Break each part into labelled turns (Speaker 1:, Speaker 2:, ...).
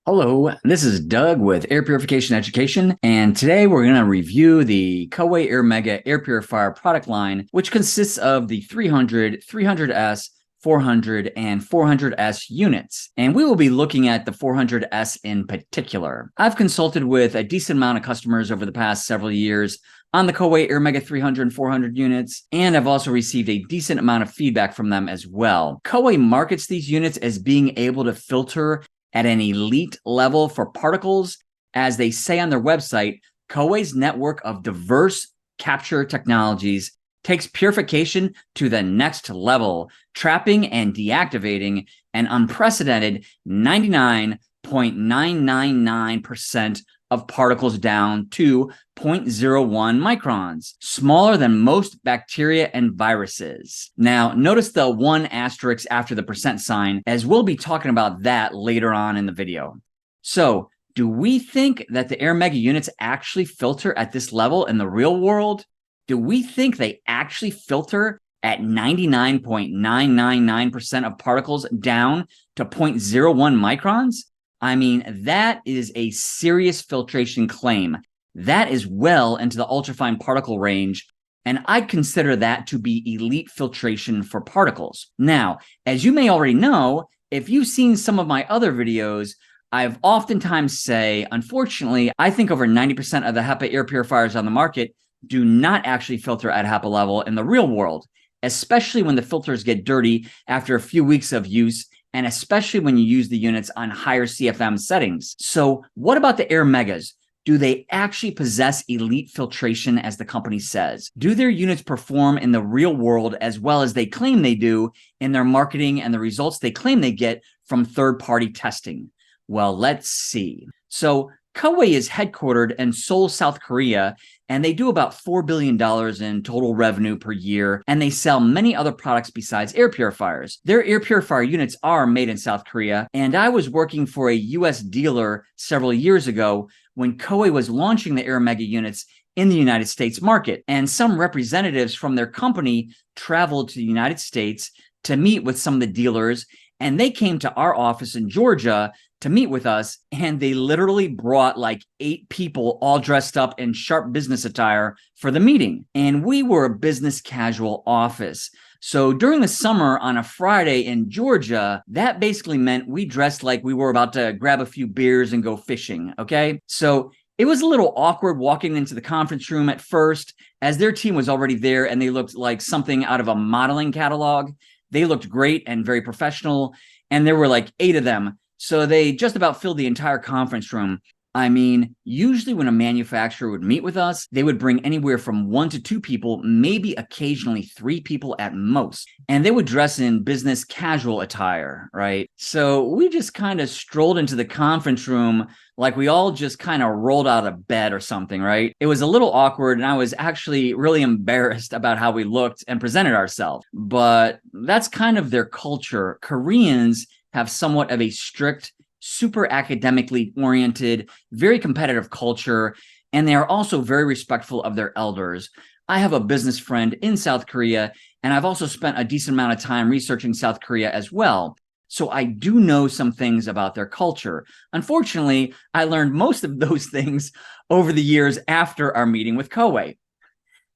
Speaker 1: Hello, this is Doug with Air Purification Education, and today we're going to review the Coway Airmega Air Purifier product line, which consists of the 300, 300S, 400, and 400S units. And we will be looking at the 400S in particular. I've consulted with a decent amount of customers over the past several years on the Coway Airmega 300 and 400 units, and I've also received a decent amount of feedback from them as well. Coway markets these units as being able to filter at an elite level for particles. As they say on their website, Coway's network of diverse capture technologies takes purification to the next level, trapping and deactivating an unprecedented 99.999% of particles down to 0.01 microns, smaller than most bacteria and viruses. Now, notice the one asterisk after the percent sign, as we'll be talking about that later on in the video. So, do we think that the Airmega units actually filter at this level in the real world? Do we think they actually filter at 99.999% of particles down to 0.01 microns? I mean, that is a serious filtration claim. That is well into the ultrafine particle range, and I'd consider that to be elite filtration for particles. Now, as you may already know, if you've seen some of my other videos, I've oftentimes say, unfortunately, I think over 90% of the HEPA air purifiers on the market do not actually filter at HEPA level in the real world, especially when the filters get dirty after a few weeks of use, and especially when you use the units on higher CFM settings. So what about the Airmegas? Do they actually possess elite filtration as the company says? Do their units perform in the real world as well as they claim they do in their marketing and the results they claim they get from third-party testing? Well, let's see. So Coway is headquartered in Seoul, South Korea, and they do about $4 billion in total revenue per year, and they sell many other products besides air purifiers. Their air purifier units are made in South Korea, and I was working for a US dealer several years ago when Coway was launching the Airmega units in the United States market, and some representatives from their company traveled to the United States to meet with some of the dealers, and they came to our office in Georgia to meet with us, and they literally brought like 8 people all dressed up in sharp business attire for the meeting. And we were a business casual office. So during the summer on a Friday in Georgia, that basically meant we dressed like we were about to grab a few beers and go fishing, okay? So it was a little awkward walking into the conference room at first, as their team was already there and they looked like something out of a modeling catalog. They looked great and very professional, and there were like 8 of them. So they just about filled the entire conference room. I mean, usually when a manufacturer would meet with us, they would bring anywhere from 1 to 2 people, maybe occasionally 3 people at most. And they would dress in business casual attire, right? So we just kind of strolled into the conference room like we all just kind of rolled out of bed or something, right? It was a little awkward, and I was actually really embarrassed about how we looked and presented ourselves. But that's kind of their culture. Koreans have somewhat of a strict, super academically oriented, very competitive culture, and they are also very respectful of their elders. I have a business friend in South Korea, and I've also spent a decent amount of time researching South Korea as well. So I do know some things about their culture. Unfortunately, I learned most of those things over the years after our meeting with Coway.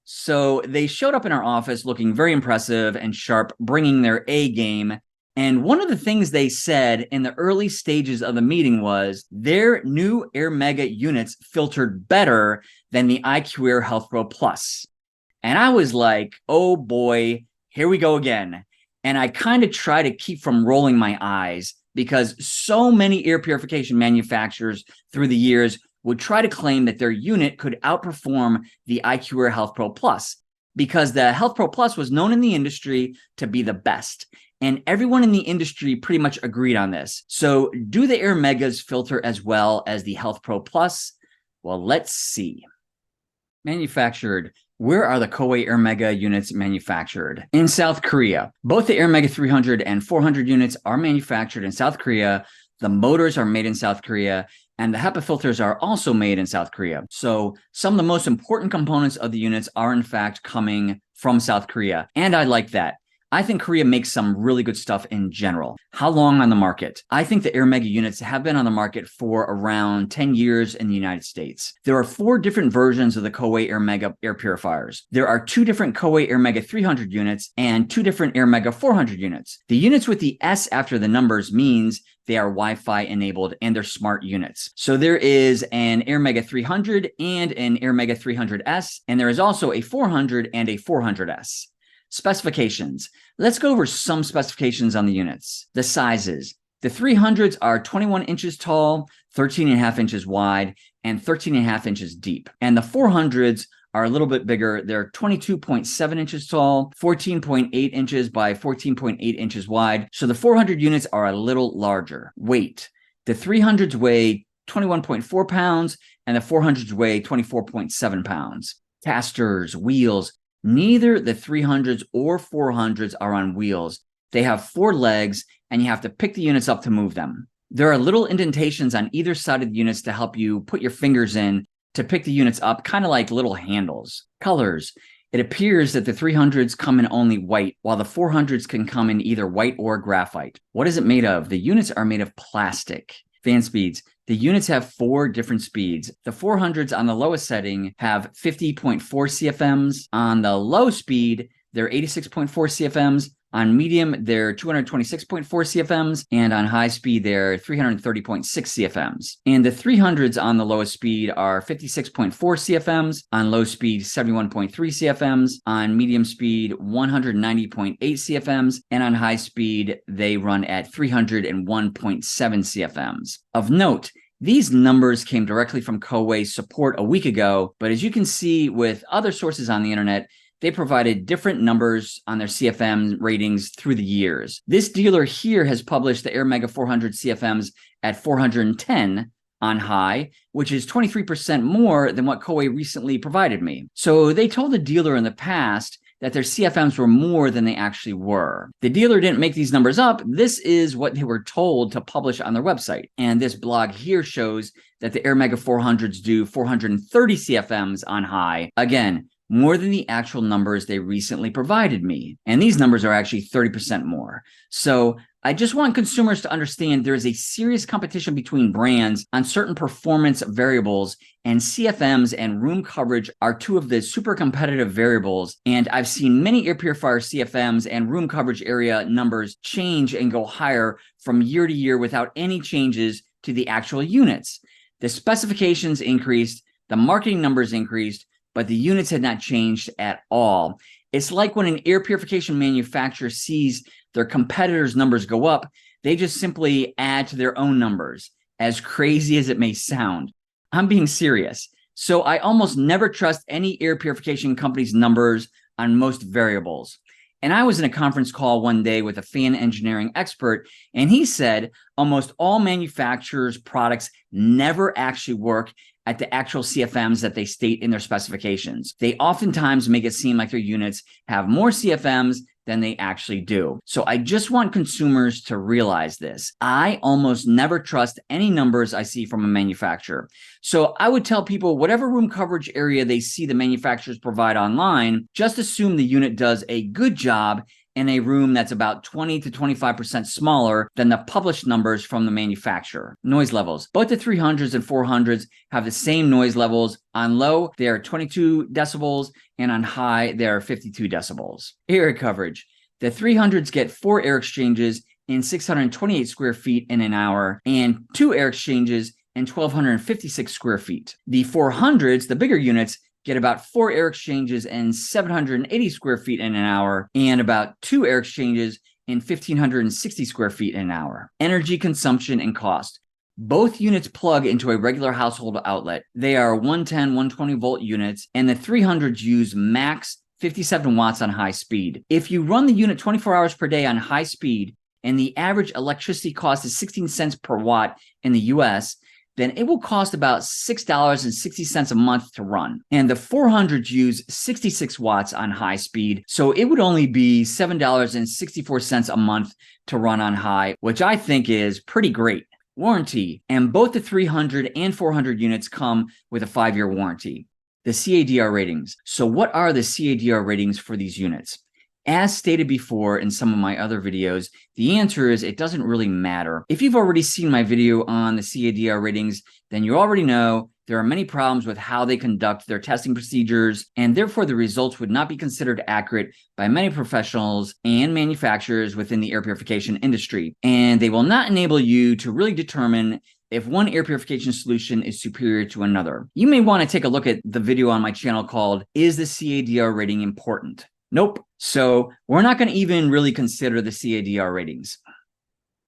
Speaker 1: So they showed up in our office looking very impressive and sharp, bringing their A game. And one of the things they said in the early stages of the meeting was their new Airmega units filtered better than the IQAir HealthPro Plus. And I was like, oh boy, here we go again. And I kind of try to keep from rolling my eyes because so many air purification manufacturers through the years would try to claim that their unit could outperform the IQAir HealthPro Plus because the HealthPro Plus was known in the industry to be the best. And everyone in the industry pretty much agreed on this. So do the Airmegas filter as well as the HealthPro Plus? Well, let's see. Manufactured. Where are the Coway Airmega units manufactured? In South Korea. Both the Airmega 300 and 400 units are manufactured in South Korea. The motors are made in South Korea, and the HEPA filters are also made in South Korea. So some of the most important components of the units are in fact coming from South Korea, and I like that. I think Korea makes some really good stuff in general. How long on the market? I think the Airmega units have been on the market for around 10 years in the United States. There are 4 different versions of the Coway Airmega air purifiers. There are 2 different Coway Airmega 300 units and 2 different Airmega 400 units. The units with the S after the numbers means they are Wi-Fi enabled and they're smart units. So there is an Airmega 300 and an Airmega 300S, and there is also a 400 and a 400S. Specifications. Let's go over some specifications on the units. The sizes. The 300s are 21 inches tall, 13.5 inches wide, and 13.5 inches deep. And the 400s are a little bit bigger. They're 22.7 inches tall, 14.8 inches by 14.8 inches wide. So the 400 units are a little larger. Weight. The 300s weigh 21.4 pounds, and the 400s weigh 24.7 pounds. Casters, wheels. Neither the 300s or 400s are on wheels. They have 4 legs, and you have to pick the units up to move them. There are little indentations on either side of the units to help you put your fingers in to pick the units up, kind of like little handles. Colors. It appears that the 300s come in only white, while the 400s can come in either white or graphite. What is it made of? The units are made of plastic. Fan speeds. The units have 4 different speeds. The 400s on the lowest setting have 50.4 CFMs. On the low speed, they're 86.4 CFMs. On medium, they're 226.4 CFMs. And on high speed, they're 330.6 CFMs. And the 300s on the lowest speed are 56.4 CFMs. On low speed, 71.3 CFMs. On medium speed, 190.8 CFMs. And on high speed, they run at 301.7 CFMs. Of note, these numbers came directly from Coway support a week ago, but as you can see with other sources on the internet, they provided different numbers on their CFM ratings through the years. This dealer here has published the Airmega 400 CFMs at 410 on high, which is 23% more than what Coway recently provided me. So they told the dealer in the past that their CFMs were more than they actually were. The dealer didn't make these numbers up. This is what they were told to publish on their website. And this blog here shows that the Airmega 400s do 430 CFMs on high. Again, more than the actual numbers they recently provided me. And these numbers are actually 30% more. So I just want consumers to understand there is a serious competition between brands on certain performance variables, and CFMs and room coverage are 2 of the super competitive variables. And I've seen many air purifier CFMs and room coverage area numbers change and go higher from year to year without any changes to the actual units. The specifications increased, the marketing numbers increased, but the units had not changed at all. It's like when an air purification manufacturer sees their competitors' numbers go up, they just simply add to their own numbers, as crazy as it may sound. I'm being serious. So I almost never trust any air purification company's numbers on most variables. And I was in a conference call one day with a fan engineering expert, and he said almost all manufacturers' products never actually work at the actual CFMs that they state in their specifications. They oftentimes make it seem like their units have more CFMs than they actually do. So I just want consumers to realize this. I almost never trust any numbers I see from a manufacturer. So I would tell people whatever room coverage area they see the manufacturers provide online, just assume the unit does a good job in a room that's about 20 to 25% smaller than the published numbers from the manufacturer. Noise levels. Both the 300s and 400s have the same noise levels. On low, they are 22 decibels, and on high, they are 52 decibels. Area coverage. The 300s get 4 air exchanges in 628 square feet in an hour, and 2 air exchanges in 1,256 square feet. The 400s, the bigger units, get about 4 air exchanges in 780 square feet in an hour, and about 2 air exchanges in 1,560 square feet in an hour. Energy consumption and cost. Both units plug into a regular household outlet. They are 110, 120 volt units, and the 300s use max 57 watts on high speed. If you run the unit 24 hours per day on high speed, and the average electricity cost is 16 cents per watt in the US, then it will cost about $6.60 a month to run. And the 400s use 66 watts on high speed, so it would only be $7.64 a month to run on high, which I think is pretty great. Warranty. And both the 300 and 400 units come with a 5-year warranty. The CADR ratings. So what are the CADR ratings for these units? As stated before in some of my other videos, the answer is it doesn't really matter. If you've already seen my video on the CADR ratings, then you already know there are many problems with how they conduct their testing procedures, and therefore the results would not be considered accurate by many professionals and manufacturers within the air purification industry. And they will not enable you to really determine if one air purification solution is superior to another. You may want to take a look at the video on my channel called, "Is the CADR rating important?" Nope. So we're not going to even really consider the CADR ratings.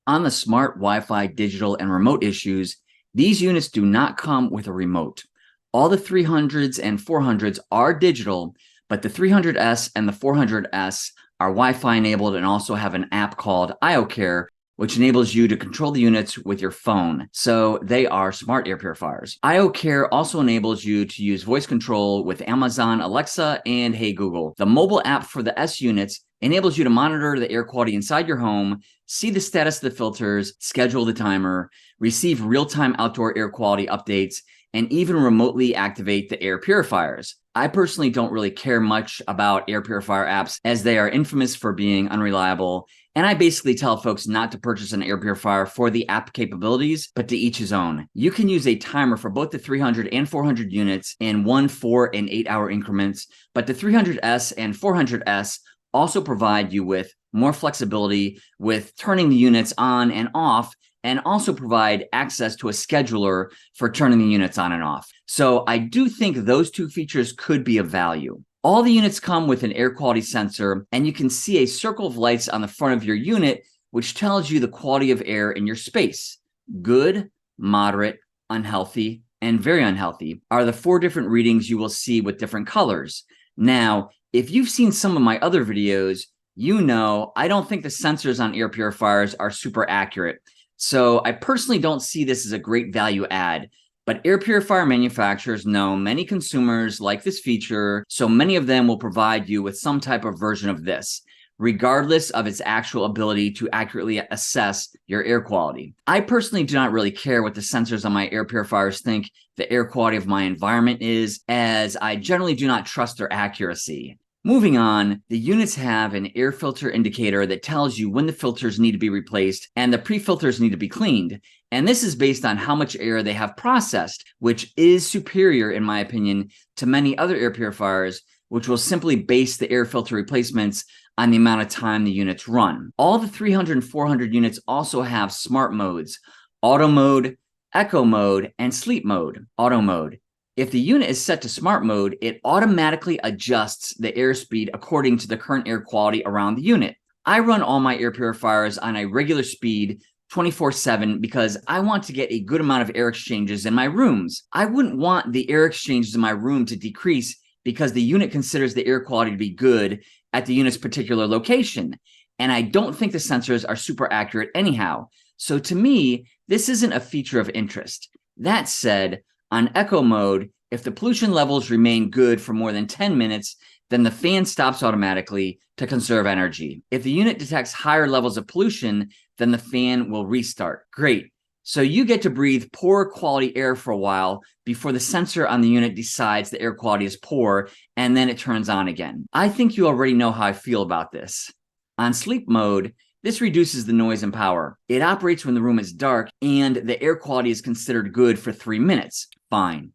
Speaker 1: On the smart Wi-Fi, digital, and remote issues, these units do not come with a remote. All the 300s and 400s are digital, but the 300S and the 400S are Wi-Fi enabled and also have an app called IQAir, which enables you to control the units with your phone. So they are smart air purifiers. IQAir also enables you to use voice control with Amazon Alexa and Hey Google. The mobile app for the S units enables you to monitor the air quality inside your home, see the status of the filters, schedule the timer, receive real-time outdoor air quality updates, and even remotely activate the air purifiers. I personally don't really care much about air purifier apps as they are infamous for being unreliable, and I basically tell folks not to purchase an air purifier for the app capabilities, but to each his own. You can use a timer for both the 300 and 400 units in 1, 4, and 8 hour increments, but the 300S and 400S also provide you with more flexibility with turning the units on and off, and also provide access to a scheduler for turning the units on and off. So I do think those two features could be of value. All the units come with an air quality sensor, and you can see a circle of lights on the front of your unit, which tells you the quality of air in your space. Good, moderate, unhealthy, and very unhealthy are the 4 different readings you will see with different colors. Now, if you've seen some of my other videos, you know I don't think the sensors on air purifiers are super accurate. So I personally don't see this as a great value add. But air purifier manufacturers know many consumers like this feature, so many of them will provide you with some type of version of this, regardless of its actual ability to accurately assess your air quality. I personally do not really care what the sensors on my air purifiers think the air quality of my environment is, as I generally do not trust their accuracy. Moving on, the units have an air filter indicator that tells you when the filters need to be replaced and the pre-filters need to be cleaned. And this is based on how much air they have processed, which is superior, in my opinion, to many other air purifiers, which will simply base the air filter replacements on the amount of time the units run. All the 300 and 400 units also have smart modes: auto mode, echo mode, and sleep mode. Auto mode. If the unit is set to smart mode, it automatically adjusts the airspeed according to the current air quality around the unit. I run all my air purifiers on a regular speed 24/7 because I want to get a good amount of air exchanges in my rooms. I wouldn't want the air exchanges in my room to decrease because the unit considers the air quality to be good at the unit's particular location. And I don't think the sensors are super accurate anyhow. So to me, this isn't a feature of interest. That said, on echo mode, if the pollution levels remain good for more than 10 minutes, then the fan stops automatically to conserve energy. If the unit detects higher levels of pollution, then the fan will restart. Great. So you get to breathe poor quality air for a while before the sensor on the unit decides the air quality is poor, and then it turns on again. I think you already know how I feel about this. On sleep mode, this reduces the noise and power. It operates when the room is dark and the air quality is considered good for 3 minutes. Fine.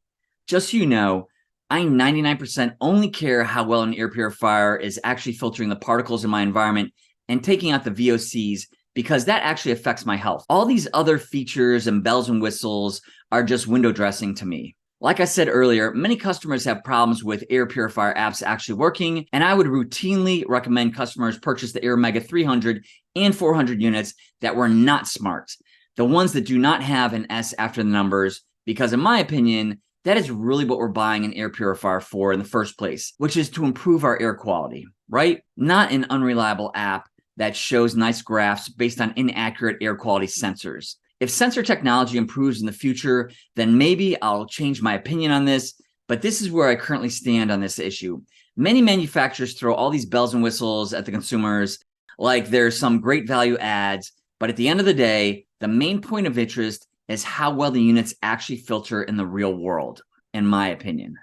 Speaker 1: Just so you know, I 99% only care how well an air purifier is actually filtering the particles in my environment and taking out the VOCs, because that actually affects my health. All these other features and bells and whistles are just window dressing to me. Like I said earlier, many customers have problems with air purifier apps actually working, and I would routinely recommend customers purchase the Airmega 300 and 400 units that were not smart, the ones that do not have an S after the numbers, because in my opinion, that is really what we're buying an air purifier for in the first place, which is to improve our air quality, right? Not an unreliable app that shows nice graphs based on inaccurate air quality sensors. If sensor technology improves in the future, then maybe I'll change my opinion on this, but this is where I currently stand on this issue. Many manufacturers throw all these bells and whistles at the consumers, like there's some great value ads, but at the end of the day, the main point of interest is how well the units actually filter in the real world, in my opinion.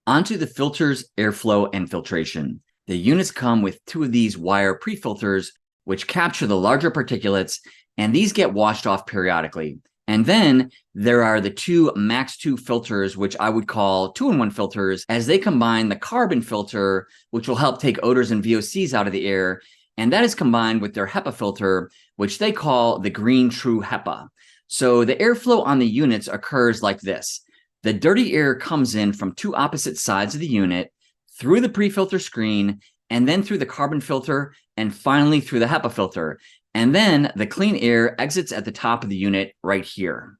Speaker 1: Onto the filters, airflow, and filtration. The units come with 2 of these wire pre-filters, which capture the larger particulates, and these get washed off periodically. And then there are the 2 Max 2 filters, which I would call 2-in-1 filters, as they combine the carbon filter, which will help take odors and VOCs out of the air, and that is combined with their HEPA filter, which they call the Green True HEPA. So the airflow on the units occurs like this. The dirty air comes in from 2 opposite sides of the unit, through the pre-filter screen, and then through the carbon filter, and finally through the HEPA filter. And then the clean air exits at the top of the unit right here.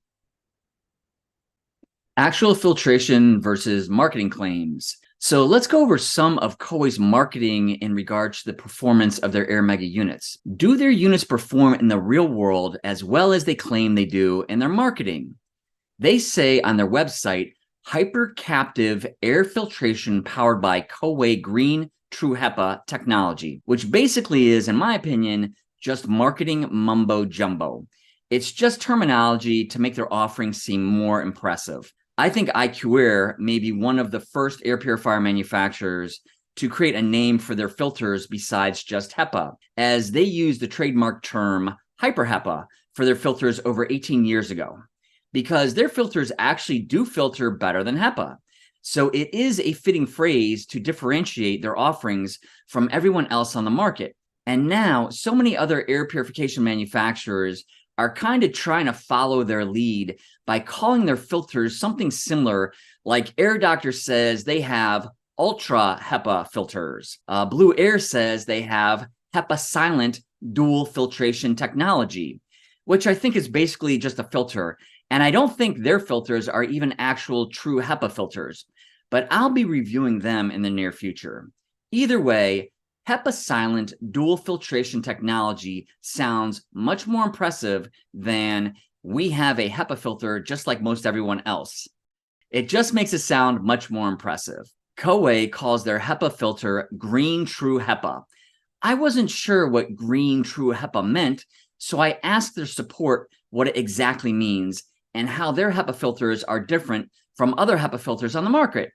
Speaker 1: Actual filtration versus marketing claims. So let's go over some of Coway's marketing in regards to the performance of their Airmega units. Do their units perform in the real world as well as they claim they do in their marketing? They say on their website, hyper-captive air filtration powered by Coway Green True HEPA technology, which basically is, in my opinion, just marketing mumbo jumbo. It's just terminology to make their offering seem more impressive. I think IQAir may be one of the first air purifier manufacturers to create a name for their filters besides just HEPA, as they used the trademark term hyper HEPA for their filters over 18 years ago, because their filters actually do filter better than HEPA. So it is a fitting phrase to differentiate their offerings from everyone else on the market. And now so many other air purification manufacturers are kind of trying to follow their lead by calling their filters something similar, like Air Doctor says they have Ultra HEPA filters. Blue Air says they have HEPA Silent dual filtration technology, which I think is basically just a filter. And I don't think their filters are even actual true HEPA filters, but I'll be reviewing them in the near future. Either way, HEPA Silent dual filtration technology sounds much more impressive than we have a HEPA filter just like most everyone else. It just makes it sound much more impressive. Coway calls their HEPA filter Green True HEPA. I wasn't sure what Green True HEPA meant, so I asked their support what it exactly means and how their HEPA filters are different from other HEPA filters on the market.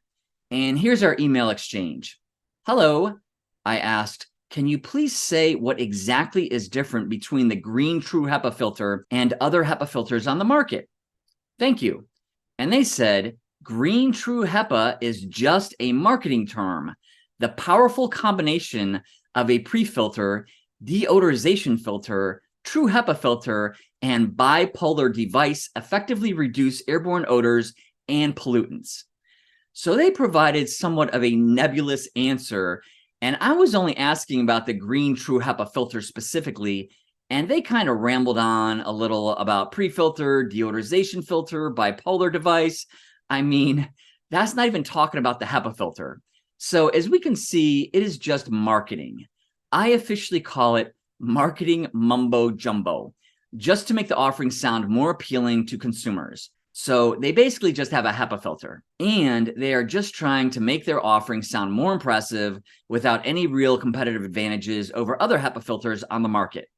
Speaker 1: And here's our email exchange. Hello, I asked, can you please say what exactly is different between the Green True HEPA filter and other HEPA filters on the market? Thank you. And they said, Green True HEPA is just a marketing term. The powerful combination of a pre-filter, deodorization filter, True HEPA filter, and bipolar device effectively reduce airborne odors and pollutants. So they provided somewhat of a nebulous answer, and I was only asking about the Green True HEPA filter specifically, and they kind of rambled on a little about pre-filter, deodorization filter, bipolar device. I mean, that's not even talking about the HEPA filter. So as we can see, it is just marketing. I officially call it marketing mumbo jumbo, just to make the offering sound more appealing to consumers. So they basically just have a HEPA filter, and they are just trying to make their offering sound more impressive without any real competitive advantages over other HEPA filters on the market.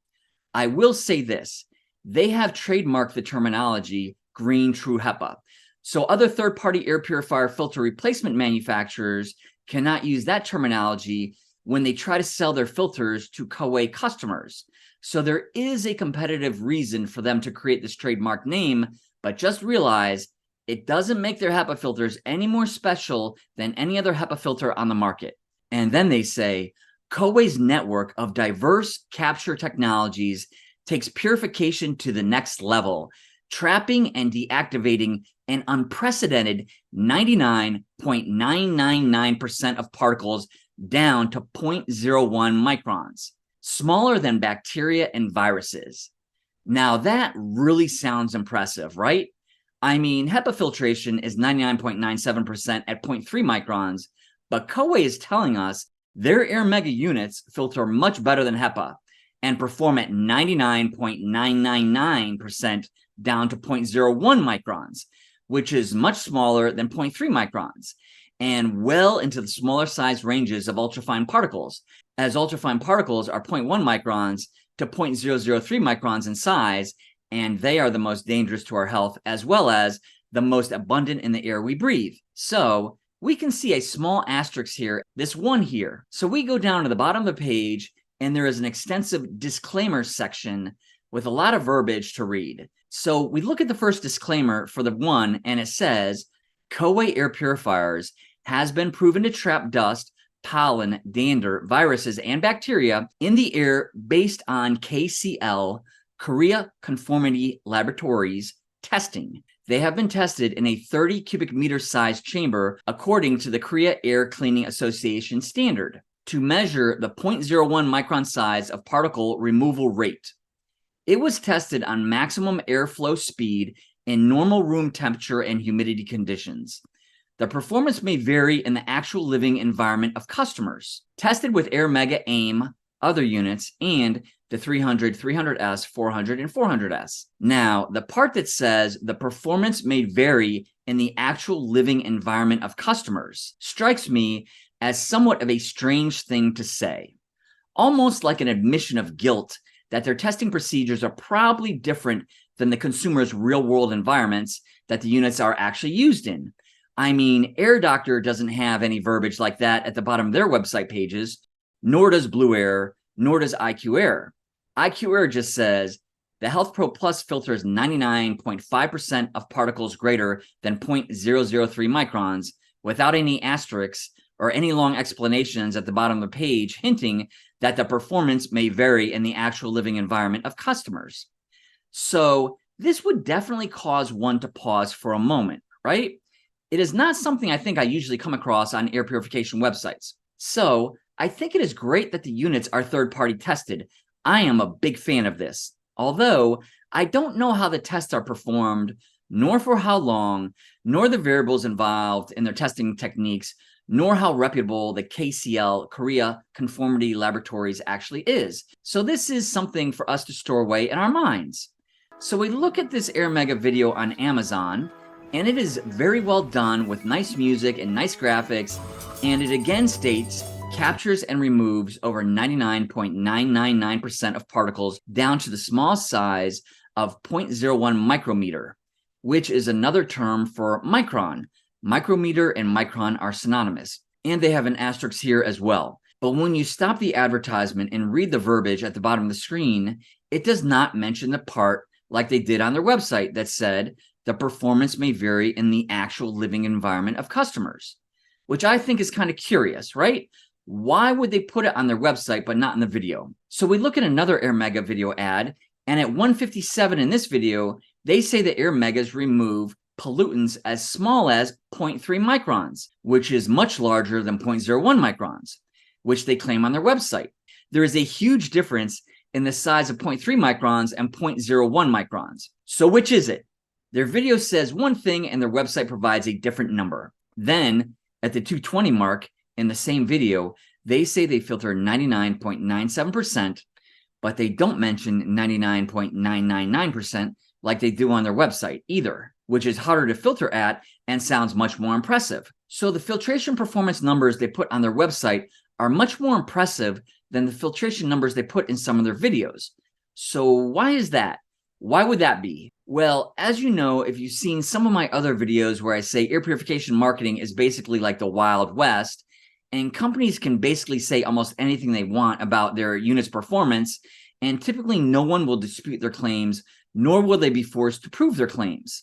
Speaker 1: I will say this, they have trademarked the terminology Green True HEPA. So other third-party air purifier filter replacement manufacturers cannot use that terminology when they try to sell their filters to Coway customers. So there is a competitive reason for them to create this trademark name, but just realize it doesn't make their HEPA filters any more special than any other HEPA filter on the market. And then they say, Coway's network of diverse capture technologies takes purification to the next level, trapping and deactivating an unprecedented 99.999% of particles down to 0.01 microns, smaller than bacteria and viruses. Now that really sounds impressive, right? I mean, HEPA filtration is 99.97% at 0.3 microns, but Coway is telling us their Airmega units filter much better than HEPA and perform at 99.999% down to 0.01 microns, which is much smaller than 0.3 microns and well into the smaller size ranges of ultrafine particles, as ultrafine particles are 0.1 microns to 0.003 microns in size, and they are the most dangerous to our health as well as the most abundant in the air we breathe. So we can see a small asterisk here, this one here. So we go down to the bottom of the page, and there is an extensive disclaimer section with a lot of verbiage to read. So we look at the first disclaimer for the one, and it says, Coway Air Purifiers has been proven to trap dust, pollen, dander, viruses, and bacteria in the air based on KCL, Korea Conformity Laboratories, testing. They have been tested in a 30 cubic meter size chamber according to the Korea Air Cleaning Association standard to measure the 0.01 micron size of particle removal rate. It was tested on maximum airflow speed in normal room temperature and humidity conditions. The performance may vary in the actual living environment of customers. Tested with Airmega AIM, other units, and the 300, 300S, 400, and 400S. Now, the part that says the performance may vary in the actual living environment of customers strikes me as somewhat of a strange thing to say. Almost like an admission of guilt that their testing procedures are probably different than the consumer's real-world environments that the units are actually used in. I mean, Air Doctor doesn't have any verbiage like that at the bottom of their website pages, nor does Blue Air, nor does IQAir. IQAir just says, the HealthPro Plus filters 99.5% of particles greater than 0.003 microns without any asterisks or any long explanations at the bottom of the page, hinting that the performance may vary in the actual living environment of customers. So this would definitely cause one to pause for a moment, right? It is not something I think I usually come across on air purification websites. So I think it is great that the units are third-party tested. I am a big fan of this, although I don't know how the tests are performed, nor for how long, nor the variables involved in their testing techniques, nor how reputable the KCL, Korea Conformity Laboratories, actually is. So this is something for us to store away in our minds. So we look at this Airmega video on Amazon, and it is very well done with nice music and nice graphics, and it again states, captures and removes over 99.999% of particles down to the small size of 0.01 micrometer, which is another term for micron. Micrometer and micron are synonymous, and they have an asterisk here as well. But when you stop the advertisement and read the verbiage at the bottom of the screen, it does not mention the part like they did on their website that said the performance may vary in the actual living environment of customers, which I think is kind of curious, right? Why would they put it on their website but not in the video? So we look at another Airmega video ad, and at 157 in this video, they say the Airmegas remove pollutants as small as 0.3 microns, which is much larger than 0.01 microns, which they claim on their website. There is a huge difference in the size of 0.3 microns and 0.01 microns. So which is it? Their video says one thing and their website provides a different number. Then at the 220 mark in the same video, they say they filter 99.97%, but they don't mention 99.999% like they do on their website either, which is harder to filter at and sounds much more impressive. So the filtration performance numbers they put on their website are much more impressive than the filtration numbers they put in some of their videos. So why is that? Why would that be? Well, as you know, if you've seen some of my other videos where I say air purification marketing is basically like the Wild West, and companies can basically say almost anything they want about their unit's performance, and typically no one will dispute their claims, nor will they be forced to prove their claims.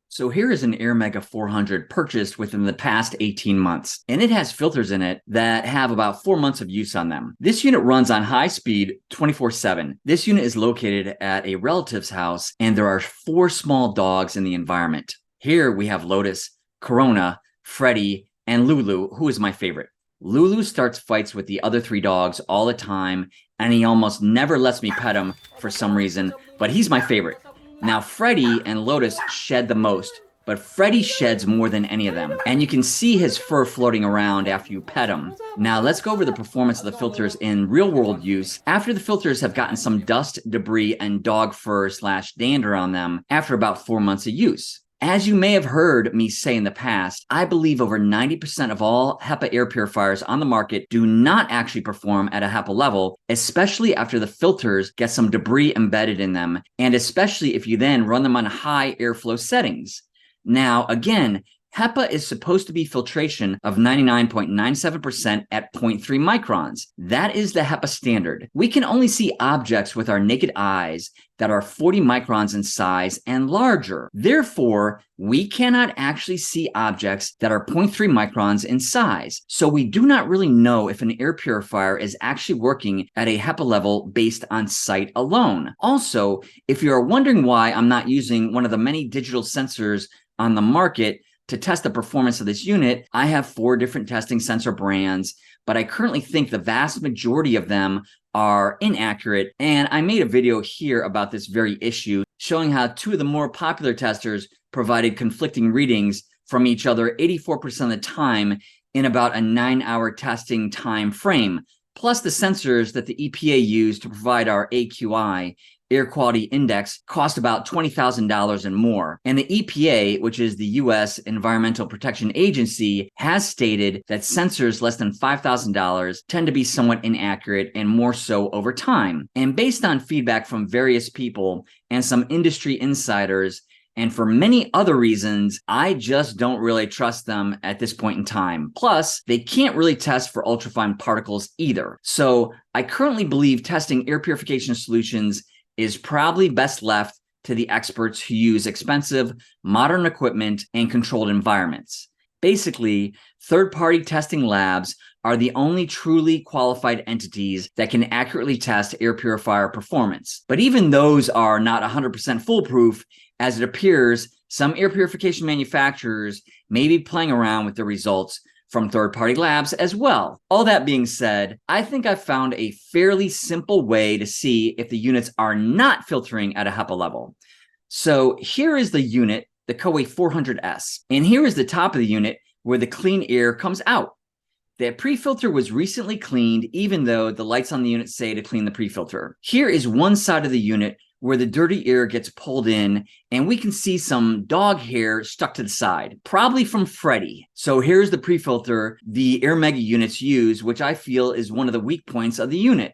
Speaker 1: So here is an Airmega 400 purchased within the past 18 months, and it has filters in it that have about 4 months of use on them. This unit runs on high speed 24/7. This unit is located at a relative's house, and there are 4 small dogs in the environment. Here we have Lotus, Corona, Freddy, and Lulu, who is my favorite. Lulu starts fights with the other 3 dogs all the time, and he almost never lets me pet him for some reason, but he's my favorite. Now, Freddy and Lotus shed the most, but Freddy sheds more than any of them, and you can see his fur floating around after you pet him. Now, let's go over the performance of the filters in real-world use after the filters have gotten some dust, debris, and dog fur/dander on them after about 4 months of use. As you may have heard me say in the past, I believe over 90% of all HEPA air purifiers on the market do not actually perform at a HEPA level, especially after the filters get some debris embedded in them, and especially if you then run them on high airflow settings. Now, again, HEPA is supposed to be filtration of 99.97% at 0.3 microns. That is the HEPA standard. We can only see objects with our naked eyes that are 40 microns in size and larger. Therefore, we cannot actually see objects that are 0.3 microns in size. So we do not really know if an air purifier is actually working at a HEPA level based on sight alone. Also, if you are wondering why I'm not using one of the many digital sensors on the market to test the performance of this unit, I have 4 different testing sensor brands, but I currently think the vast majority of them are inaccurate. And I made a video here about this very issue, showing how 2 of the more popular testers provided conflicting readings from each other 84% of the time in about a 9-hour testing time frame. Plus the sensors that the EPA used to provide our AQI, Air Quality Index, cost about $20,000 and more. And the EPA, which is the U.S. Environmental Protection Agency, has stated that sensors less than $5,000 tend to be somewhat inaccurate and more so over time. And based on feedback from various people and some industry insiders, and for many other reasons, I just don't really trust them at this point in time. Plus, they can't really test for ultrafine particles either. So I currently believe testing air purification solutions is probably best left to the experts who use expensive, modern equipment and controlled environments. Basically, third-party testing labs are the only truly qualified entities that can accurately test air purifier performance. But even those are not 100% foolproof, as it appears some air purification manufacturers may be playing around with the results from third-party labs as well. All that being said, I think I've found a fairly simple way to see if the units are not filtering at a HEPA level. So here is the unit, the Coway 400S, and here is the top of the unit where the clean air comes out. The pre-filter was recently cleaned, even though the lights on the unit say to clean the pre-filter. Here is one side of the unit where the dirty air gets pulled in, and we can see some dog hair stuck to the side, probably from Freddy. So here's the pre-filter the Airmega units use, which I feel is one of the weak points of the unit.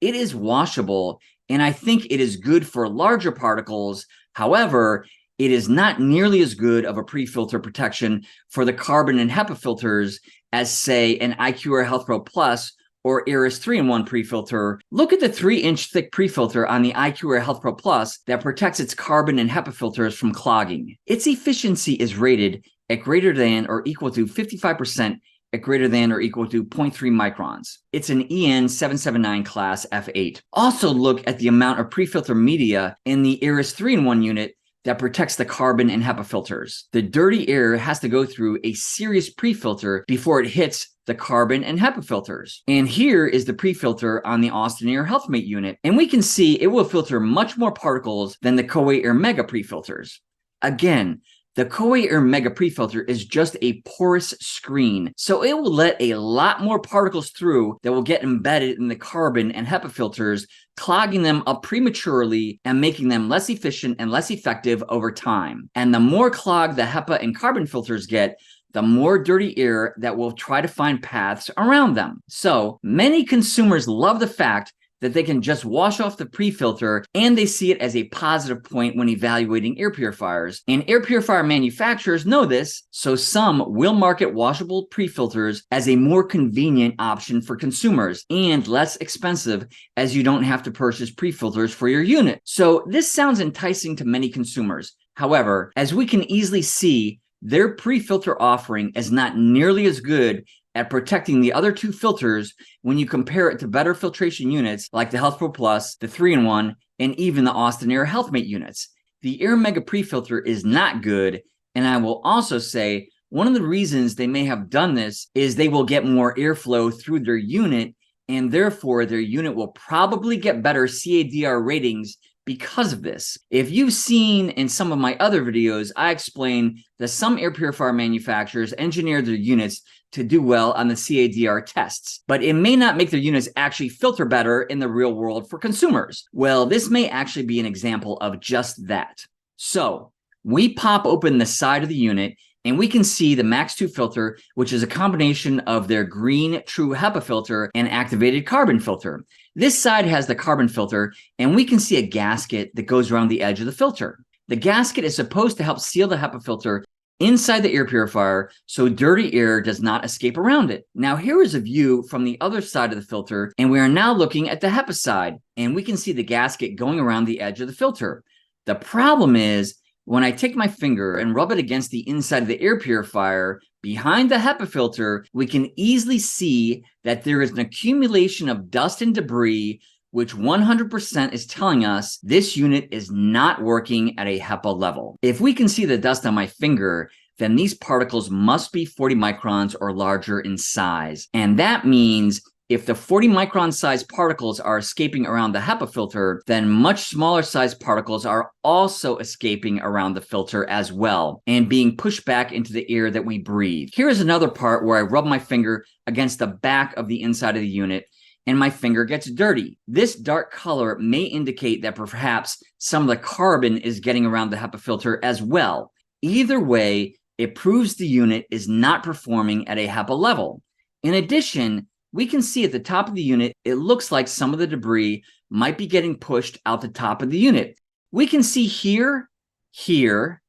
Speaker 1: It is washable, and I think it is good for larger particles. However, it is not nearly as good of a pre-filter protection for the carbon and HEPA filters as, say, an IQAir HealthPro Plus or Air's 3-in-1 pre-filter. Look at the 3-inch thick pre-filter on the IQAir HealthPro Plus that protects its carbon and HEPA filters from clogging. Its efficiency is rated at greater than or equal to 55% at greater than or equal to 0.3 microns. It's an EN779 class F8. Also look at the amount of pre-filter media in the Air's 3-in-1 unit that protects the carbon and HEPA filters. The dirty air has to go through a serious pre-filter before it hits the carbon and HEPA filters. And here is the pre-filter on the ASTHMA HealthMate unit. And we can see it will filter much more particles than the Coway Airmega pre-filters. Again, the Coway Airmega pre-filter is just a porous screen, so it will let a lot more particles through that will get embedded in the carbon and HEPA filters, clogging them up prematurely and making them less efficient and less effective over time. And the more clogged the HEPA and carbon filters get, the more dirty air that will try to find paths around them. So many consumers love the fact that they can just wash off the pre-filter, and they see it as a positive point when evaluating air purifiers. And air purifier manufacturers know this, so some will market washable pre-filters as a more convenient option for consumers and less expensive, as you don't have to purchase pre-filters for your unit. So this sounds enticing to many consumers. However, as we can easily see, their pre-filter offering is not nearly as good at protecting the other 2 filters when you compare it to better filtration units like the HealthPro Plus, the 3-in-1, and even the ASTHMA HealthMate units. The Airmega pre-filter is not good, and I will also say one of the reasons they may have done this is they will get more airflow through their unit, and therefore their unit will probably get better CADR ratings because of this. If you've seen in some of my other videos, I explain that some air purifier manufacturers engineer their units to do well on the CADR tests, but it may not make their units actually filter better in the real world for consumers. Well, this may actually be an example of just that. So we pop open the side of the unit and we can see the Max 2 filter, which is a combination of their green true HEPA filter and activated carbon filter. This side has the carbon filter, and we can see a gasket that goes around the edge of the filter. The gasket is supposed to help seal the HEPA filter inside the air purifier so dirty air does not escape around it. Now here is a view from the other side of the filter, and we are now looking at the HEPA side, and we can see the gasket going around the edge of the filter. The problem is when I take my finger and rub it against the inside of the air purifier behind the HEPA filter, we can easily see that there is an accumulation of dust and debris, which 100% is telling us this unit is not working at a HEPA level. If we can see the dust on my finger, then these particles must be 40 microns or larger in size. And that means if the 40 micron size particles are escaping around the HEPA filter, then much smaller size particles are also escaping around the filter as well and being pushed back into the air that we breathe. Here's another part where I rub my finger against the back of the inside of the unit, and my finger gets dirty. This dark color may indicate that perhaps some of the carbon is getting around the HEPA filter as well. Either way, it proves the unit is not performing at a HEPA level. In addition, we can see at the top of the unit, it looks like some of the debris might be getting pushed out the top of the unit. We can see here, here,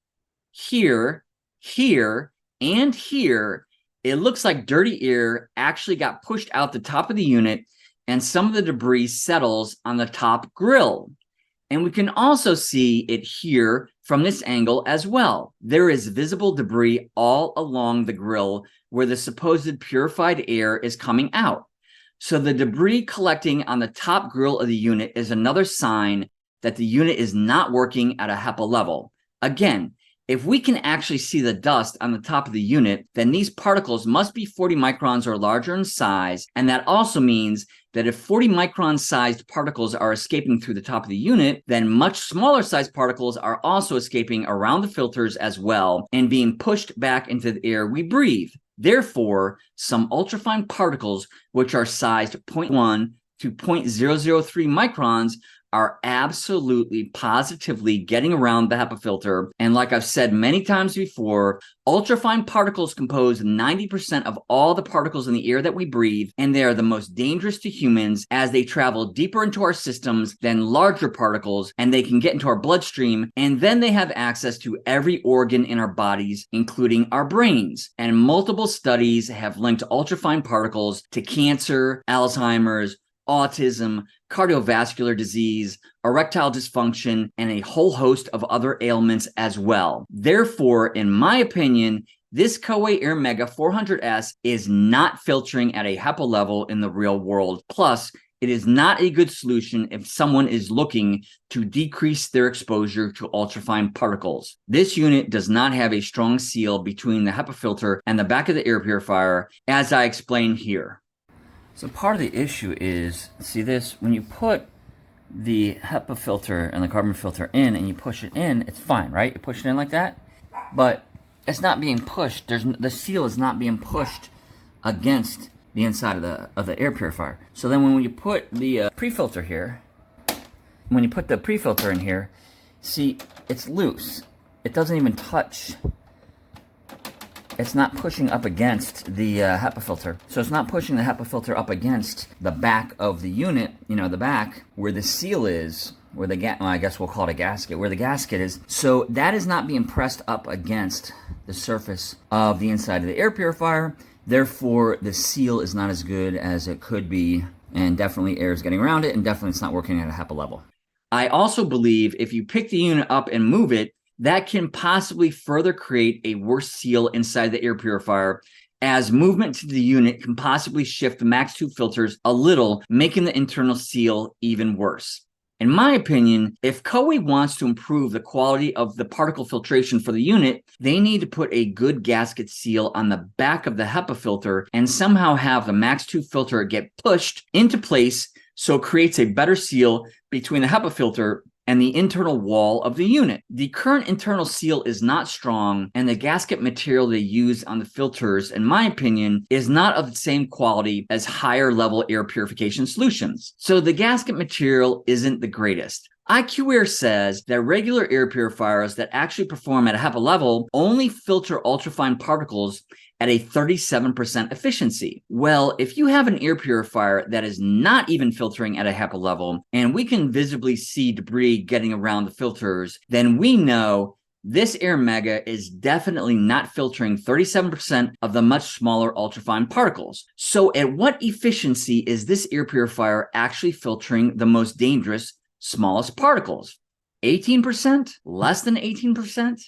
Speaker 1: here, here, and here, it looks like dirty air actually got pushed out the top of the unit, and some of the debris settles on the top grill. And we can also see it here from this angle as well. There is visible debris all along the grill where the supposed purified air is coming out. So the debris collecting on the top grill of the unit is another sign that the unit is not working at a HEPA level. Again, if we can actually see the dust on the top of the unit, then these particles must be 40 microns or larger in size, and that also means that if 40 micron sized particles are escaping through the top of the unit, then much smaller sized particles are also escaping around the filters as well and being pushed back into the air we breathe. Therefore, some ultrafine particles, which are sized 0.1 to 0.003 microns, are absolutely positively getting around the HEPA filter. And like I've said many times before, ultrafine particles compose 90% of all the particles in the air that we breathe, and they are the most dangerous to humans as they travel deeper into our systems than larger particles, and they can get into our bloodstream, and then they have access to every organ in our bodies, including our brains. And multiple studies have linked ultrafine particles to cancer, Alzheimer's, autism, cardiovascular disease, erectile dysfunction, and a whole host of other ailments as well. Therefore, in my opinion, this Coway Airmega 400S is not filtering at a HEPA level in the real world. Plus, it is not a good solution if someone is looking to decrease their exposure to ultrafine particles. This unit does not have a strong seal between the HEPA filter and the back of the air purifier, as I explained here. So part of the issue is, see this, when you put the HEPA filter and the carbon filter in and you push it in, it's fine, right? You push it in like that, but it's not being pushed. The seal is not being pushed against the inside of the air purifier. So then when you put the pre-filter here, when you put the pre-filter in here, see, it's loose. It doesn't even touch. It's not pushing up against the HEPA filter. So it's not pushing the HEPA filter up against the back of the unit, the back where the seal is, where I guess we'll call it a gasket, where the gasket is. So that is not being pressed up against the surface of the inside of the air purifier. Therefore, the seal is not as good as it could be, and definitely air is getting around it, and definitely it's not working at a HEPA level. I also believe if you pick the unit up and move it, that can possibly further create a worse seal inside the air purifier, as movement to the unit can possibly shift the Max 2 filters a little, making the internal seal even worse. In my opinion, if Coway wants to improve the quality of the particle filtration for the unit, they need to put a good gasket seal on the back of the HEPA filter and somehow have the Max 2 filter get pushed into place so it creates a better seal between the HEPA filter and the internal wall of the unit. The current internal seal is not strong, and the gasket material they use on the filters, in my opinion, is not of the same quality as higher level air purification solutions. So the gasket material isn't the greatest. IQAir says that regular air purifiers that actually perform at a HEPA level only filter ultrafine particles at a 37% efficiency. Well, if you have an air purifier that is not even filtering at a HEPA level, and we can visibly see debris getting around the filters, then we know This Airmega is definitely not filtering 37% of the much smaller ultrafine particles. So at what efficiency is this air purifier actually filtering the most dangerous, smallest particles? 18%? Less than 18%?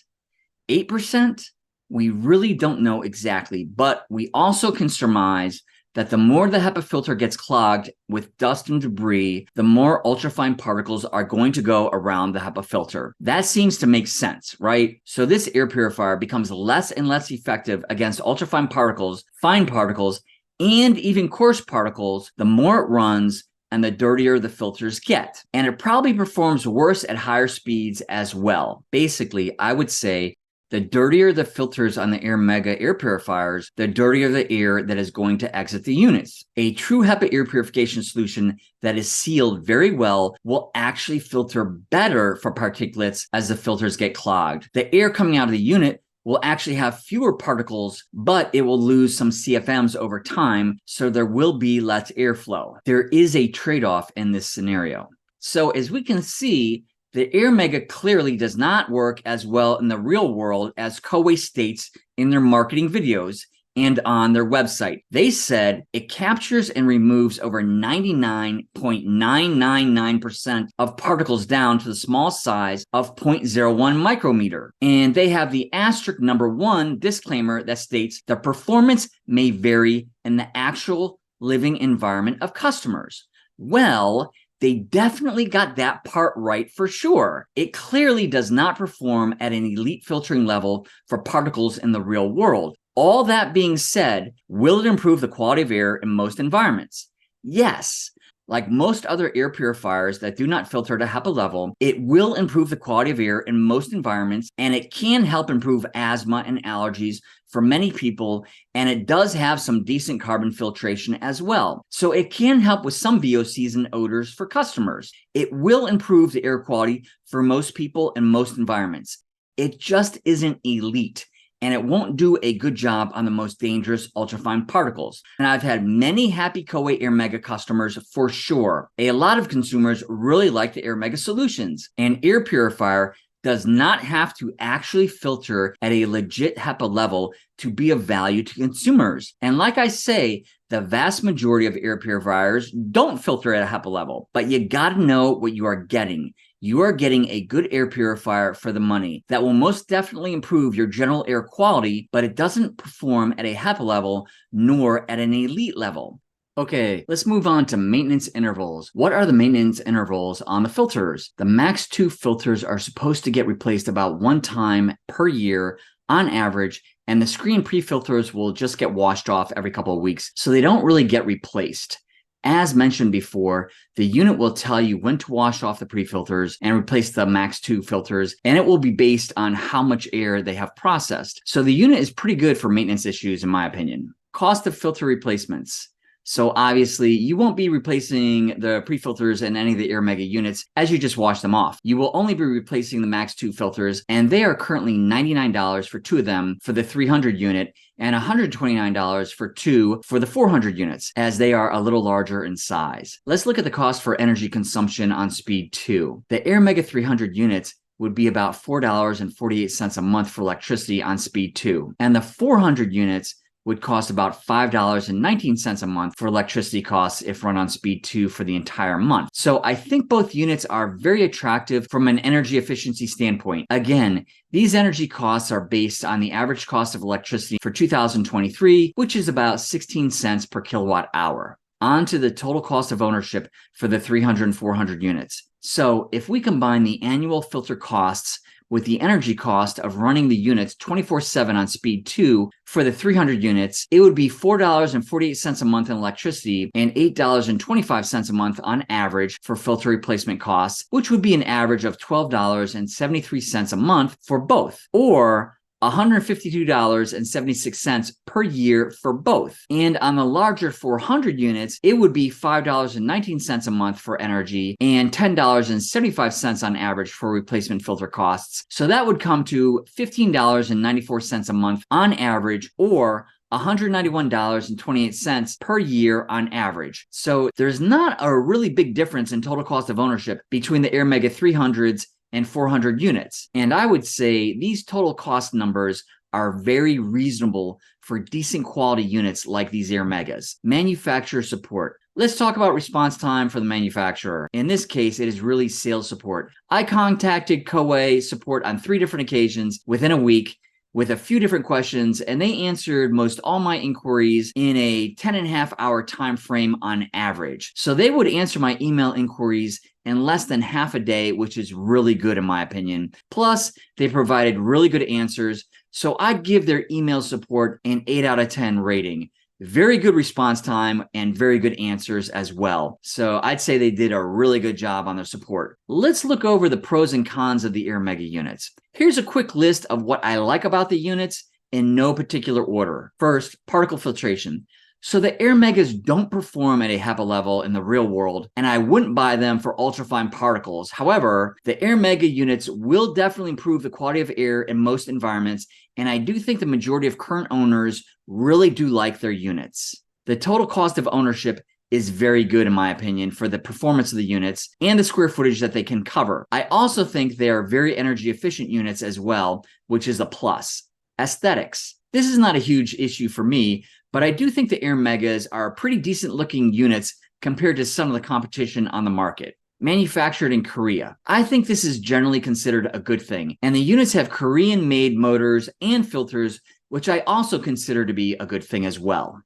Speaker 1: 8%? We really don't know exactly, but we also can surmise that the more the HEPA filter gets clogged with dust and debris, the more ultrafine particles are going to go around the HEPA filter. That seems to make sense, right? So this air purifier becomes less and less effective against ultrafine particles, fine particles, and even coarse particles the more it runs and the dirtier the filters get. And it probably performs worse at higher speeds as well. Basically, I would say the dirtier the filters on the Airmega air purifiers, the dirtier the air that is going to exit the units. A true HEPA air purification solution that is sealed very well will actually filter better for particulates as the filters get clogged. The air coming out of the unit will actually have fewer particles, but it will lose some CFMs over time, so there will be less airflow. There is a trade-off in this scenario. So as we can see, the Airmega clearly does not work as well in the real world as Coway states in their marketing videos and on their website. They said it captures and removes over 99.999% of particles down to the small size of 0.01 micrometer. And they have the asterisk #1 disclaimer that states the performance may vary in the actual living environment of customers. Well, they definitely got that part right for sure. It clearly does not perform at an elite filtering level for particles in the real world. All that being said, will it improve the quality of air in most environments? Yes. Like most other air purifiers that do not filter at a HEPA level, it will improve the quality of air in most environments, and it can help improve asthma and allergies for many people, and it does have some decent carbon filtration as well. So it can help with some VOCs and odors for customers. It will improve the air quality for most people in most environments. It just isn't elite, and it won't do a good job on the most dangerous ultrafine particles. And I've had many happy Coway Airmega customers for sure. A lot of consumers really like the Airmega solutions. An air purifier does not have to actually filter at a legit HEPA level to be of value to consumers. And like I say, the vast majority of air purifiers don't filter at a HEPA level, but you gotta know what you are getting. You are getting a good air purifier for the money that will most definitely improve your general air quality, but it doesn't perform at a HEPA level nor at an elite level. Okay, let's move on to maintenance intervals. What are the maintenance intervals on the filters? The Max 2 filters are supposed to get replaced about 1 time per year on average, and the screen pre-filters will just get washed off every couple of weeks, so they don't really get replaced. As mentioned before, the unit will tell you when to wash off the pre-filters and replace the Max 2 filters, and it will be based on how much air they have processed. So the unit is pretty good for maintenance issues, in my opinion. Cost of filter replacements. So obviously, you won't be replacing the pre-filters in any of the Airmega units as you just wash them off. You will only be replacing the Max 2 filters, and they are currently $99 for 2 of them for the 300 unit and $129 for 2 for the 400 units, as they are a little larger in size. Let's look at the cost for energy consumption on speed 2. The Airmega 300 units would be about $4.48 a month for electricity on speed 2, and the 400 units would cost about $5.19 a month for electricity costs if run on speed 2 for the entire month. So I think both units are very attractive from an energy efficiency standpoint. Again, these energy costs are based on the average cost of electricity for 2023, which is about 16 cents per kilowatt hour. On to the total cost of ownership for the 300 and 400 units. So if we combine the annual filter costs with the energy cost of running the units 24/7 on speed 2 for the 300 units, it would be $4.48 a month in electricity and $8.25 a month on average for filter replacement costs, which would be an average of $12.73 a month for both, or $152.76 per year for both. And on the larger 400 units, it would be $5.19 a month for energy and $10.75 on average for replacement filter costs. So that would come to $15.94 a month on average, or $191.28 per year on average. So there's not a really big difference in total cost of ownership between the Airmega 300s and 400 units. And I would say these total cost numbers are very reasonable for decent quality units like these Airmegas. Manufacturer support. Let's talk about response time for the manufacturer. In this case, it is really sales support. I contacted Coway support on 3 different occasions within a week with a few different questions, and they answered most all my inquiries in a 10.5-hour time frame on average. So they would answer my email inquiries in less than half a day, which is really good in my opinion. Plus, they provided really good answers. So I'd give their email support an 8 out of 10 rating. Very good response time and very good answers as well. So I'd say they did a really good job on their support. Let's look over the pros and cons of the Airmega units. Here's a quick list of what I like about the units in no particular order. First, particle filtration. So the Airmegas don't perform at a HEPA level in the real world, and I wouldn't buy them for ultrafine particles. However, the Airmega units will definitely improve the quality of air in most environments, and I do think the majority of current owners really do like their units. The total cost of ownership is very good in my opinion for the performance of the units and the square footage that they can cover. I also think they are very energy efficient units as well, which is a plus. Aesthetics. This is not a huge issue for me, but I do think the Airmegas are pretty decent looking units compared to some of the competition on the market. Manufactured in Korea. I think this is generally considered a good thing, and the units have Korean-made motors and filters, which I also consider to be a good thing as well.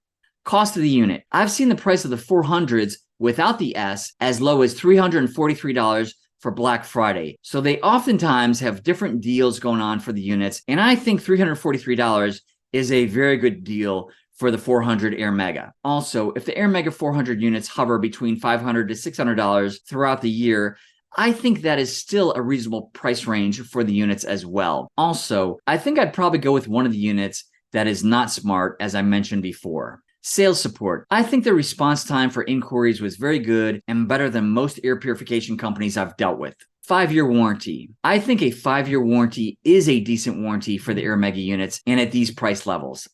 Speaker 1: Cost of the unit. I've seen the price of the 400s without the S as low as $343 for Black Friday. So they oftentimes have different deals going on for the units, and I think $343 is a very good deal for the 400 Airmega. Also, if the Airmega 400 units hover between $500 to $600 throughout the year, I think that is still a reasonable price range for the units as well. Also, I think I'd probably go with one of the units that is not smart, as I mentioned before. Sales support. I think the response time for inquiries was very good and better than most air purification companies I've dealt with. 5-year warranty. I think a 5-year warranty is a decent warranty for the Airmega units and at these price levels.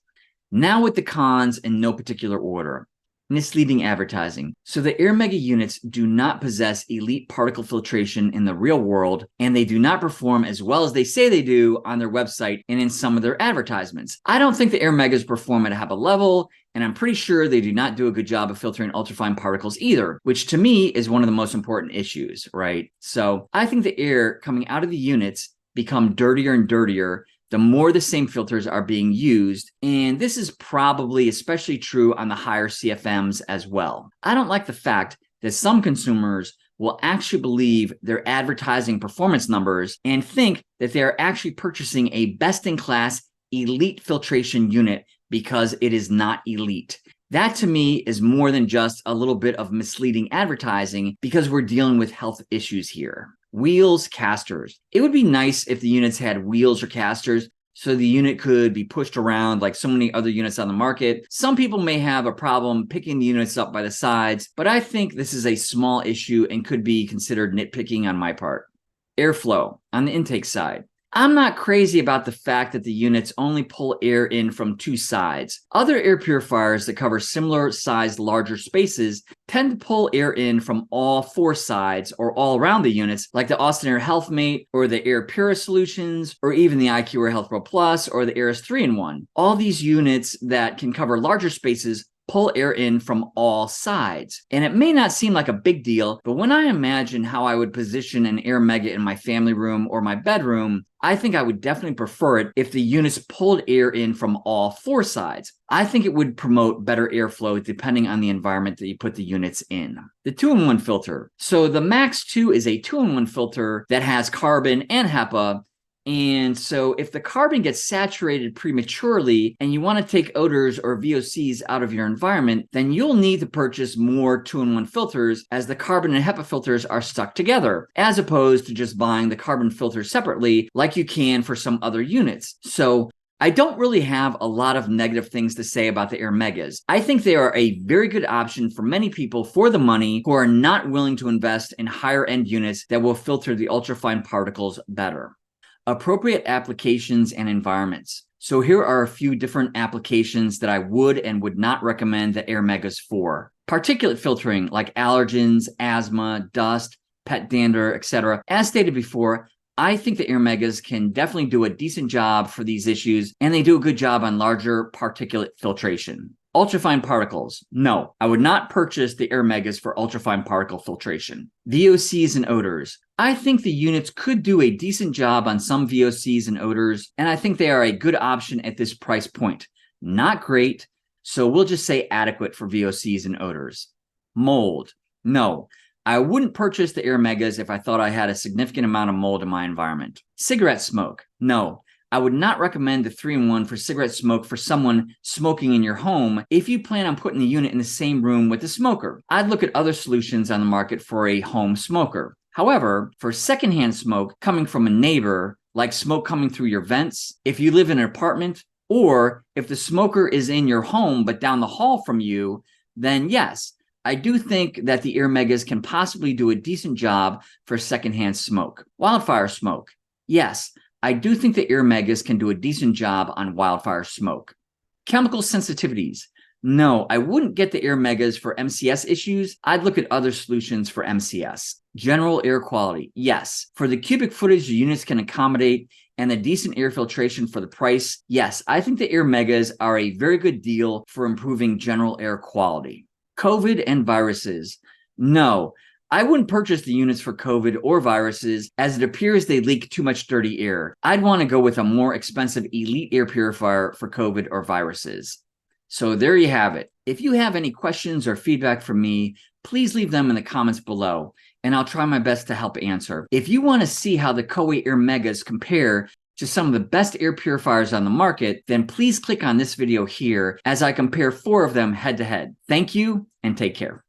Speaker 1: Now with the cons in no particular order. Misleading advertising. So the Airmega units do not possess elite particle filtration in the real world, and they do not perform as well as they say they do on their website and in some of their advertisements. I don't think the Airmegas perform at a HEPA level, and I'm pretty sure they do not do a good job of filtering ultrafine particles either, which to me is one of the most important issues, right? So I think the air coming out of the units become dirtier and dirtier the more the same filters are being used, and this is probably especially true on the higher CFMs as well. I don't like the fact that some consumers will actually believe their advertising performance numbers and think that they are actually purchasing a best-in-class elite filtration unit because it is not elite. That to me is more than just a little bit of misleading advertising because we're dealing with health issues here. Wheels, casters. It would be nice if the units had wheels or casters so the unit could be pushed around like so many other units on the market. Some people may have a problem picking the units up by the sides, but I think this is a small issue and could be considered nitpicking on my part. Airflow on the intake side. I'm not crazy about the fact that the units only pull air in from 2 sides. Other air purifiers that cover similar sized larger spaces tend to pull air in from all 4 sides or all around the units, like the ASTHMA HealthMate or the Air Purifier solutions, or even the IQAir HealthPro Plus or the Air 3-in-1. All these units that can cover larger spaces pull air in from all sides. And it may not seem like a big deal, but when I imagine how I would position an Airmega in my family room or my bedroom, I think I would definitely prefer it if the units pulled air in from all 4 sides. I think it would promote better airflow depending on the environment that you put the units in. The 2-in-1 filter. So the Max 2 is a 2-in-1 filter that has carbon and HEPA. And so if the carbon gets saturated prematurely and you want to take odors or VOCs out of your environment, then you'll need to purchase more 2-in-1 filters as the carbon and HEPA filters are stuck together, as opposed to just buying the carbon filters separately like you can for some other units. So I don't really have a lot of negative things to say about the Airmegas. I think they are a very good option for many people for the money who are not willing to invest in higher end units that will filter the ultrafine particles better. Appropriate applications and environments. So here are a few different applications that I would and would not recommend the Airmegas for. Particulate filtering like allergens, asthma, dust, pet dander, etc. As stated before, I think the Airmegas can definitely do a decent job for these issues, and they do a good job on larger particulate filtration. Ultrafine particles. No, I would not purchase the Airmegas for ultrafine particle filtration. VOCs and odors. I think the units could do a decent job on some VOCs and odors, and I think they are a good option at this price point. Not great, so we'll just say adequate for VOCs and odors. Mold. No, I wouldn't purchase the Airmegas if I thought I had a significant amount of mold in my environment. Cigarette smoke. No, I would not recommend the 3-in-1 for cigarette smoke for someone smoking in your home if you plan on putting the unit in the same room with the smoker. I'd look at other solutions on the market for a home smoker. However, for secondhand smoke coming from a neighbor, like smoke coming through your vents, if you live in an apartment, or if the smoker is in your home but down the hall from you, then yes, I do think that the Airmegas can possibly do a decent job for secondhand smoke. Wildfire smoke. Yes, I do think the Airmegas can do a decent job on wildfire smoke. Chemical sensitivities. No, I wouldn't get the Airmegas for MCS issues. I'd look at other solutions for MCS. General air quality. Yes, for the cubic footage the units can accommodate and the decent air filtration for the price, yes, I think the Airmegas are a very good deal for improving general air quality. COVID and viruses. No, I wouldn't purchase the units for COVID or viruses as it appears they leak too much dirty air. I'd want to go with a more expensive elite air purifier for COVID or viruses. So there you have it. If you have any questions or feedback from me, please leave them in the comments below, and I'll try my best to help answer. If you want to see how the Coway Airmegas compare to some of the best air purifiers on the market, then please click on this video here as I compare 4 of them head to head. Thank you and take care.